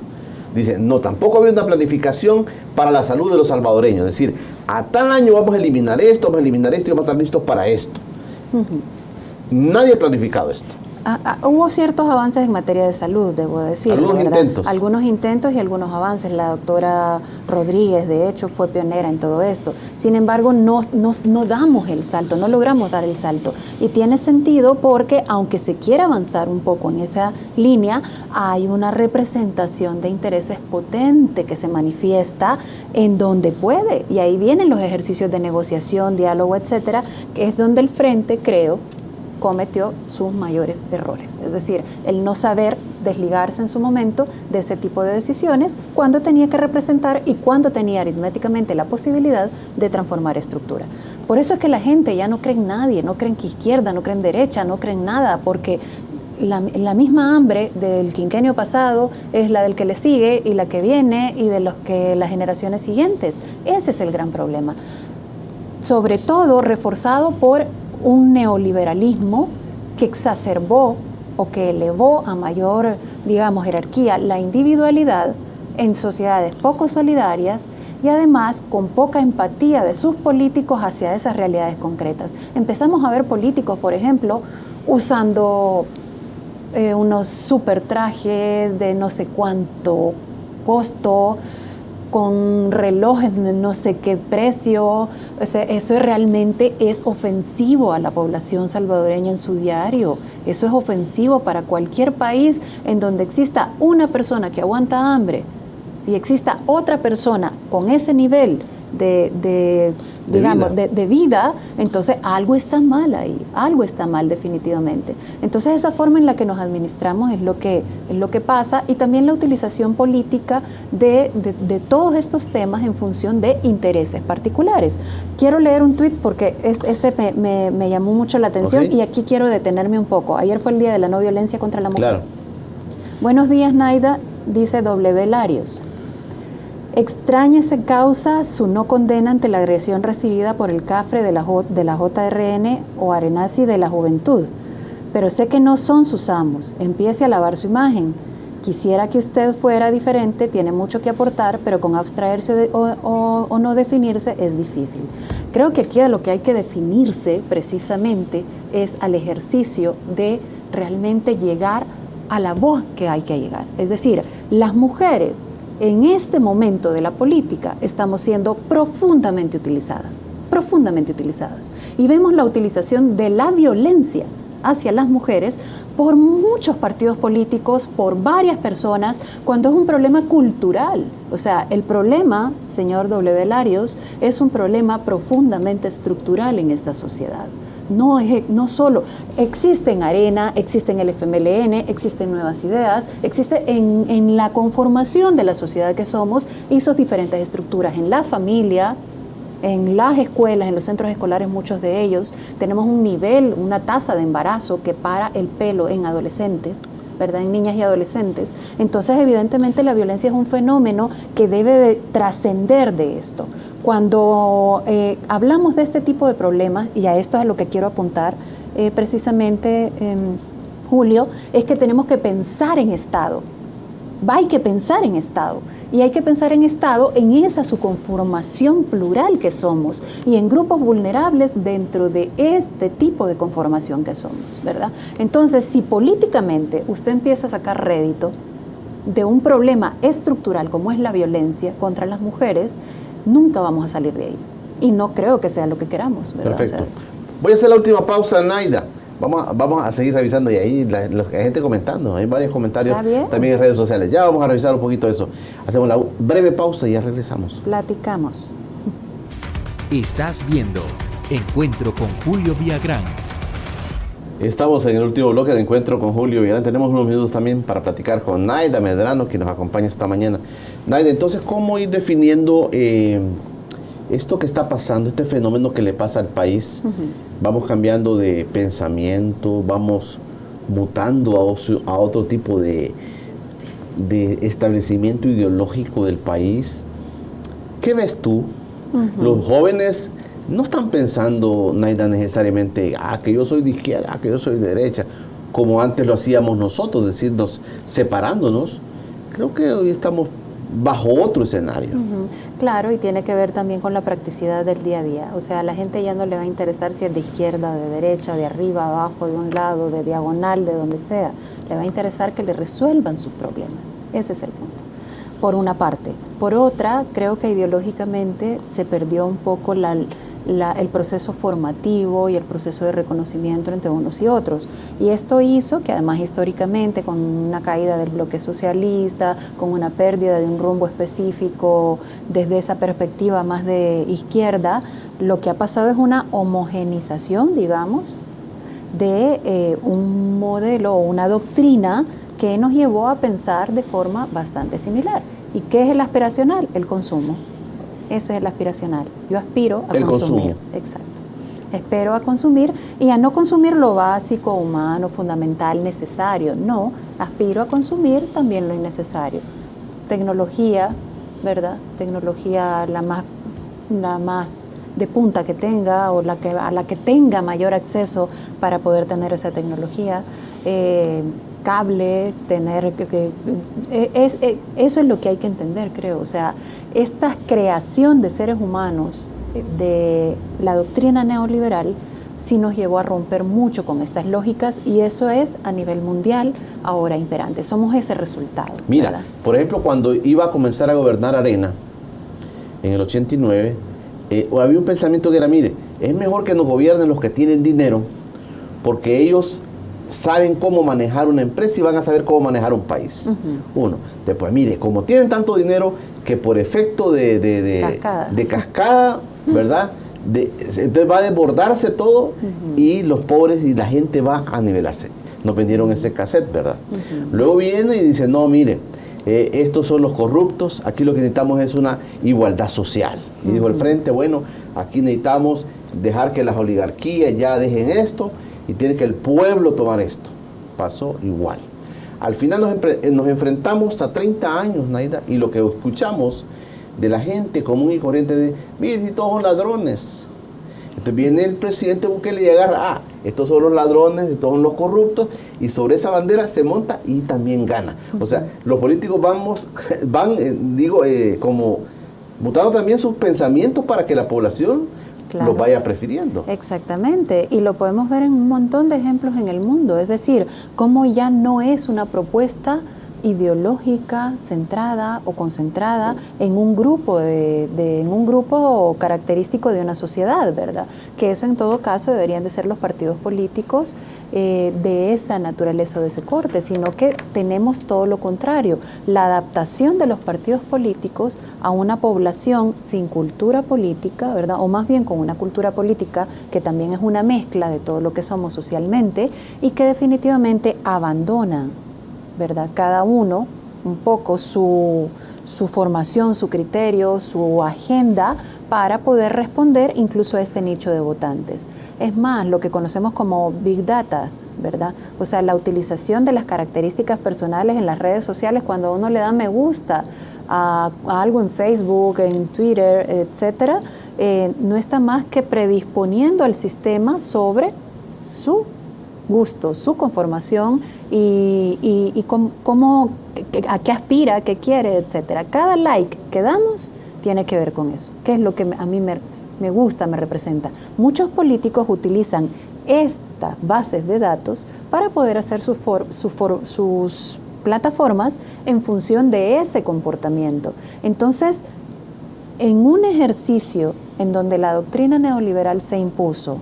dice, no, tampoco había una planificación para la salud de los salvadoreños, es decir, a tal año vamos a eliminar esto y vamos a estar listos para esto. Nadie ha planificado esto. Hubo ciertos avances en materia de salud, debo decir. Algunos intentos y algunos avances. La doctora Rodríguez, de hecho, fue pionera en todo esto. Sin embargo, no damos el salto, no logramos dar el salto. Y tiene sentido porque, aunque se quiera avanzar un poco en esa línea, hay una representación de intereses potente que se manifiesta en donde puede. Y ahí vienen los ejercicios de negociación, diálogo, etcétera, que es donde el frente, creo, cometió sus mayores errores. Es decir, el no saber desligarse en su momento de ese tipo de decisiones cuando tenía que representar y cuando tenía aritméticamente la posibilidad de transformar estructura. Por eso es que la gente ya no cree en nadie, no cree en que izquierda, no cree en derecha, no cree en nada, porque la misma hambre del quinquenio pasado es la del que le sigue y la que viene y de las generaciones siguientes. Ese es el gran problema. Sobre todo reforzado por un neoliberalismo que exacerbó o que elevó a mayor, digamos, jerarquía la individualidad en sociedades poco solidarias y además con poca empatía de sus políticos hacia esas realidades concretas. Empezamos a ver políticos, por ejemplo, usando unos super trajes de no sé cuánto costo, con relojes de no sé qué precio. O sea, eso realmente es ofensivo a la población salvadoreña en su diario. Eso es ofensivo para cualquier país en donde exista una persona que aguanta hambre y exista otra persona con ese nivel de vida, entonces algo está mal ahí, algo está mal definitivamente. Entonces esa forma en la que nos administramos es lo que pasa, y también la utilización política de todos estos temas en función de intereses particulares. Quiero leer un tuit porque este me llamó mucho la atención, y aquí quiero detenerme un poco. Ayer fue el Día de la No Violencia contra la Mujer. Claro. Buenos días, Naida, dice W. Larios. Extraña se causa su no condena ante la agresión recibida por el CAFRE de la JRN o Arenazi de la Juventud, pero sé que no son sus amos. Empiece a lavar su imagen. Quisiera que usted fuera diferente, tiene mucho que aportar, pero con abstraerse o no definirse es difícil. Creo que aquí a lo que hay que definirse precisamente es al ejercicio de realmente llegar a la voz que hay que llegar. Es decir, las mujeres en este momento de la política estamos siendo profundamente utilizadas. Y vemos la utilización de la violencia hacia las mujeres por muchos partidos políticos, por varias personas, cuando es un problema cultural. O sea, el problema, señor W. Larios, es un problema profundamente estructural en esta sociedad. No solo, existe en Arena, existe en el FMLN, existen Nuevas Ideas, existe en la conformación de la sociedad que somos, hizo diferentes estructuras en la familia, en las escuelas, en los centros escolares, muchos de ellos, tenemos un nivel, una tasa de embarazo que para el pelo en adolescentes, ¿verdad? En niñas y adolescentes. Entonces, evidentemente, la violencia es un fenómeno que debe de trascender de esto. Cuando hablamos de este tipo de problemas, y a esto es a lo que quiero apuntar precisamente, Julio, es que tenemos que pensar en Estado. Hay que pensar en Estado, y hay que pensar en Estado en esa su conformación plural que somos y en grupos vulnerables dentro de este tipo de conformación que somos, ¿verdad? Entonces, si políticamente usted empieza a sacar rédito de un problema estructural como es la violencia contra las mujeres, nunca vamos a salir de ahí. Y no creo que sea lo que queramos, ¿verdad? Perfecto. Voy a hacer la última pausa, Naida. Vamos a seguir revisando y ahí hay gente comentando, hay varios comentarios también en redes sociales. Ya vamos a revisar un poquito eso. Hacemos la breve pausa y ya regresamos. Platicamos. Estás viendo Encuentro con Julio Villagrán. Estamos en el último bloque de Encuentro con Julio Villagrán. Tenemos unos minutos también para platicar con Naida Medrano, que nos acompaña esta mañana. Naida, entonces, ¿cómo ir definiendo esto que está pasando, este fenómeno que le pasa al país? Vamos cambiando de pensamiento, vamos mutando a otro tipo de establecimiento ideológico del país. ¿Qué ves tú? Los jóvenes no están pensando, Naida, necesariamente, que yo soy de izquierda, que yo soy de derecha, como antes lo hacíamos nosotros, decirnos, separándonos. Creo que hoy estamos bajo otro escenario. Claro, y tiene que ver también con la practicidad del día a día. O sea, a la gente ya no le va a interesar si es de izquierda, de derecha, de arriba, abajo, de un lado, de diagonal, de donde sea. Le va a interesar que le resuelvan sus problemas. Ese es el punto. Por una parte. Por otra, creo que ideológicamente se perdió un poco el proceso formativo y el proceso de reconocimiento entre unos y otros. Y esto hizo que además históricamente, con una caída del bloque socialista, con una pérdida de un rumbo específico desde esa perspectiva más de izquierda, lo que ha pasado es una homogenización, digamos, de un modelo o una doctrina que nos llevó a pensar de forma bastante similar. ¿Y qué es el aspiracional? El consumo. Ese es el aspiracional. Yo aspiro a consumir. Exacto. Espero a consumir y a no consumir lo básico, humano, fundamental, necesario. No, aspiro a consumir también lo innecesario. Tecnología, ¿verdad? Tecnología la más de punta que tenga o a la que tenga mayor acceso para poder tener esa tecnología. Cable, eso es lo que hay que entender, creo. O sea, esta creación de seres humanos de la doctrina neoliberal sí nos llevó a romper mucho con estas lógicas y eso es a nivel mundial ahora imperante. Somos ese resultado. Mira, ¿verdad? Por ejemplo, cuando iba a comenzar a gobernar Arena en el 89, había un pensamiento que era, mire, es mejor que nos gobiernen los que tienen dinero porque ellos saben cómo manejar una empresa y van a saber cómo manejar un país. Uno. Después, mire, como tienen tanto dinero que por efecto de cascada, ¿verdad? Entonces va a desbordarse todo y los pobres y la gente va a nivelarse. Nos vendieron ese cassette, ¿verdad? Luego viene y dice, no, mire, estos son los corruptos, aquí lo que necesitamos es una igualdad social. Y dijo el Frente, bueno, aquí necesitamos dejar que las oligarquías ya dejen esto y tiene que el pueblo tomar esto. Pasó igual. Al final nos enfrentamos a 30 años, Naida, y lo que escuchamos de la gente común y corriente de, mire, si todos son ladrones. Entonces viene el presidente Bukele y agarra, estos son los ladrones, estos son los corruptos, y sobre esa bandera se monta y también gana. O sea, los políticos van como mutando también sus pensamientos para que la población lo vaya prefiriendo. Exactamente, y lo podemos ver en un montón de ejemplos en el mundo, es decir, cómo ya no es una propuesta ideológica centrada o concentrada en un grupo en un grupo característico de una sociedad, ¿verdad? Que eso en todo caso deberían de ser los partidos políticos de esa naturaleza o de ese corte, sino que tenemos todo lo contrario, la adaptación de los partidos políticos a una población sin cultura política, ¿verdad? O más bien con una cultura política que también es una mezcla de todo lo que somos socialmente y que definitivamente abandona, ¿verdad? Cada uno un poco su formación, su criterio, su agenda para poder responder incluso a este nicho de votantes. Es más, lo que conocemos como Big Data, ¿verdad? O sea, la utilización de las características personales en las redes sociales cuando uno le da me gusta a algo en Facebook, en Twitter, etcétera, no está más que predisponiendo al sistema sobre su gusto, su conformación y cómo, a qué aspira, qué quiere, etcétera. Cada like que damos tiene que ver con eso, que es lo que a mí me gusta, me representa. Muchos políticos utilizan estas bases de datos para poder hacer sus plataformas en función de ese comportamiento. Entonces, en un ejercicio en donde la doctrina neoliberal se impuso,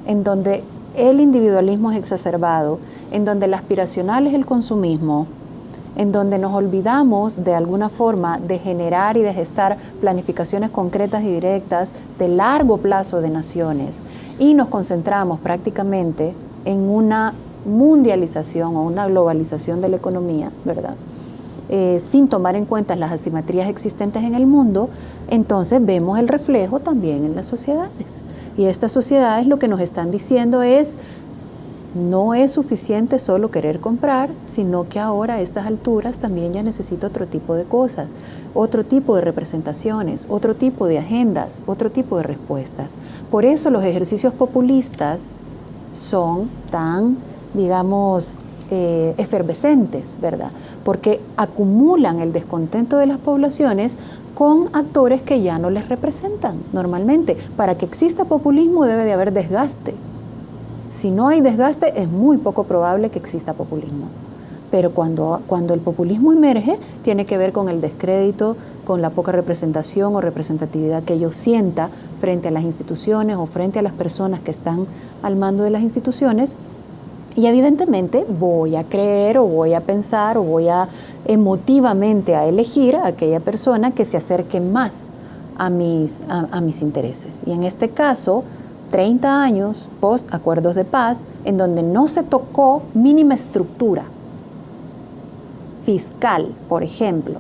en donde el individualismo es exacerbado, en donde el aspiracional es el consumismo, en donde nos olvidamos de alguna forma de generar y de gestar planificaciones concretas y directas de largo plazo de naciones y nos concentramos prácticamente en una mundialización o una globalización de la economía, ¿verdad? Sin tomar en cuenta las asimetrías existentes en el mundo, entonces vemos el reflejo también en las sociedades. Y estas sociedades lo que nos están diciendo es, no es suficiente solo querer comprar, sino que ahora a estas alturas también ya necesito otro tipo de cosas, otro tipo de representaciones, otro tipo de agendas, otro tipo de respuestas. Por eso los ejercicios populistas son tan, digamos, efervescentes, ¿verdad? Porque acumulan el descontento de las poblaciones con actores que ya no les representan normalmente. Para que exista populismo debe de haber desgaste. Si no hay desgaste, es muy poco probable que exista populismo. Pero cuando el populismo emerge, tiene que ver con el descrédito, con la poca representación o representatividad que yo sienta frente a las instituciones o frente a las personas que están al mando de las instituciones. Y evidentemente voy a creer o voy a pensar o voy a emotivamente a elegir a aquella persona que se acerque más a mis intereses. Y en este caso, 30 años post acuerdos de paz, en donde no se tocó mínima estructura fiscal, por ejemplo,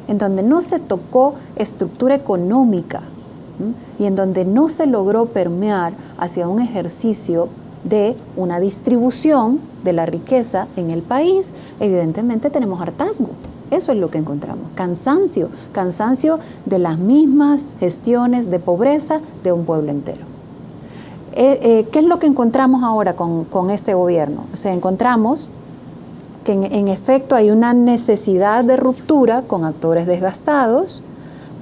en donde no se tocó estructura económica, y en donde no se logró permear hacia un ejercicio de una distribución de la riqueza en el país, evidentemente tenemos hartazgo. Eso es lo que encontramos, cansancio de las mismas gestiones de pobreza de un pueblo entero. ¿Qué es lo que encontramos ahora con este gobierno? O sea, encontramos que en efecto hay una necesidad de ruptura con actores desgastados,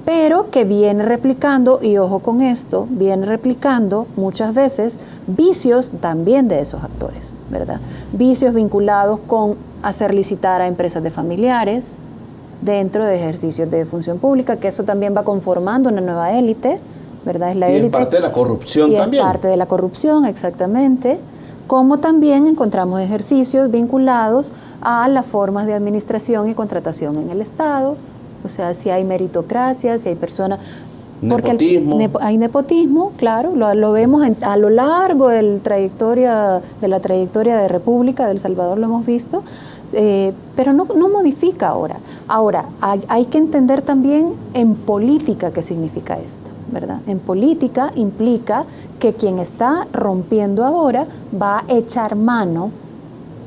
pero que viene replicando, y ojo con esto, viene replicando muchas veces vicios también de esos actores, ¿verdad? Vicios vinculados con hacer licitar a empresas de familiares dentro de ejercicios de función pública, que eso también va conformando una nueva élite, ¿verdad? Es la élite. Y es parte de la corrupción también. Es parte de la corrupción, exactamente. Como también encontramos ejercicios vinculados a las formas de administración y contratación en el Estado. O sea, si hay meritocracia, si hay personas... Nepotismo. Porque hay nepotismo, claro, lo vemos a lo largo de la trayectoria de República de El Salvador, lo hemos visto, pero no modifica ahora. Ahora, hay que entender también en política qué significa esto, ¿verdad? En política implica que quien está rompiendo ahora va a echar mano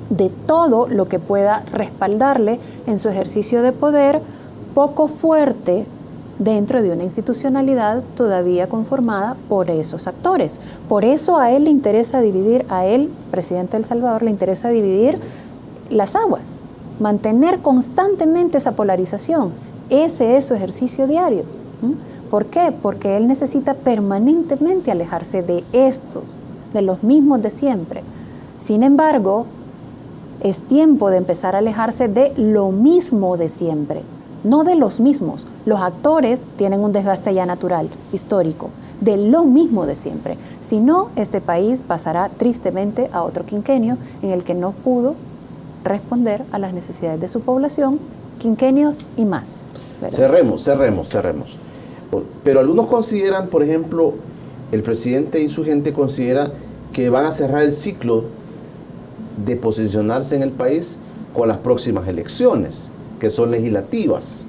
de todo lo que pueda respaldarle en su ejercicio de poder poco fuerte dentro de una institucionalidad todavía conformada por esos actores. Por eso a él le interesa dividir, a él, presidente de El Salvador, le interesa dividir las aguas, mantener constantemente esa polarización. Ese es su ejercicio diario. ¿Por qué? Porque él necesita permanentemente alejarse de estos, de los mismos de siempre. Sin embargo, Es tiempo de empezar a alejarse de lo mismo de siempre, no de los mismos. Los actores tienen un desgaste ya natural, histórico, de lo mismo de siempre. Si no, este país pasará tristemente a otro quinquenio en el que no pudo responder a las necesidades de su población, quinquenios y más, ¿verdad? Cerremos. Pero algunos consideran, por ejemplo, el presidente y su gente considera que van a cerrar el ciclo de posicionarse en el país con las próximas elecciones, que son legislativas.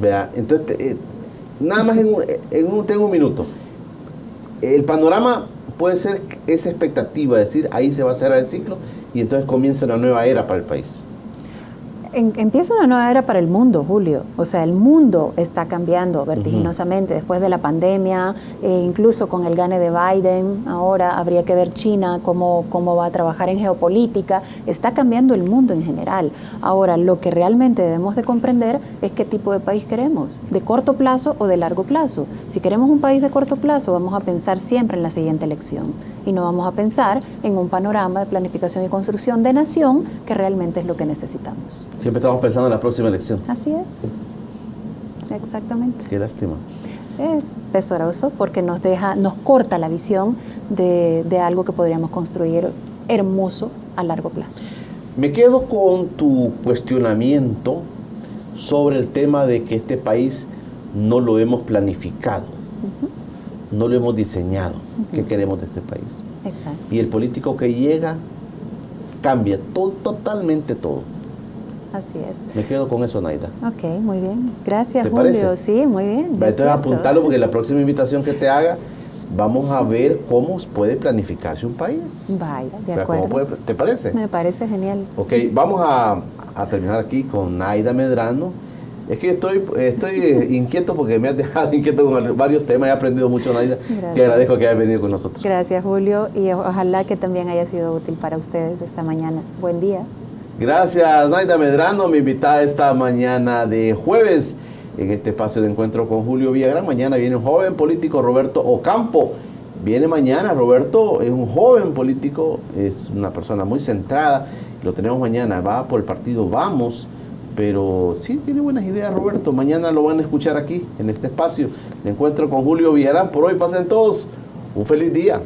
¿Vea? Entonces, nada más tengo un minuto. El panorama puede ser esa expectativa, decir, ahí se va a cerrar el ciclo y entonces comienza una nueva era para el país. Empieza una nueva era para el mundo, Julio. O sea, el mundo está cambiando vertiginosamente después de la pandemia, incluso con el gane de Biden. Ahora habría que ver China, cómo va a trabajar en geopolítica. Está cambiando el mundo en general. Ahora, lo que realmente debemos de comprender es qué tipo de país queremos, de corto plazo o de largo plazo. Si queremos un país de corto plazo, vamos a pensar siempre en la siguiente elección y no vamos a pensar en un panorama de planificación y construcción de nación, que realmente es lo que necesitamos. Siempre estamos pensando en la próxima elección. Así es, exactamente. Qué lástima. Es pesoroso porque nos corta la visión de algo que podríamos construir hermoso a largo plazo. Me quedo con tu cuestionamiento sobre el tema de que este país no lo hemos planificado, no lo hemos diseñado. ¿Qué queremos de este país? Exacto. Y el político que llega cambia totalmente todo. Así es. Me quedo con eso, Naida. Ok, muy bien. Gracias, ¿Te Julio. parece? Sí, muy bien. Entonces apuntarlo porque la próxima invitación que te haga, vamos a ver cómo puede planificarse un país. Vaya, de acuerdo. ¿Te parece? Me parece genial. Ok, vamos a terminar aquí con Naida Medrano. Es que estoy inquieto porque me has dejado inquieto con varios temas. He aprendido mucho, Naida. Gracias. Te agradezco que hayas venido con nosotros. Gracias, Julio. Y ojalá que también haya sido útil para ustedes esta mañana. Buen día. Gracias, Naida Medrano, mi invitada esta mañana de jueves en este espacio de encuentro con Julio Villagrán. Mañana viene un joven político, Roberto Ocampo. Viene mañana, Roberto es un joven político, es una persona muy centrada. Lo tenemos mañana, va por el partido Vamos, pero sí tiene buenas ideas, Roberto. Mañana lo van a escuchar aquí, en este espacio de encuentro con Julio Villagrán. Por hoy pasen todos un feliz día.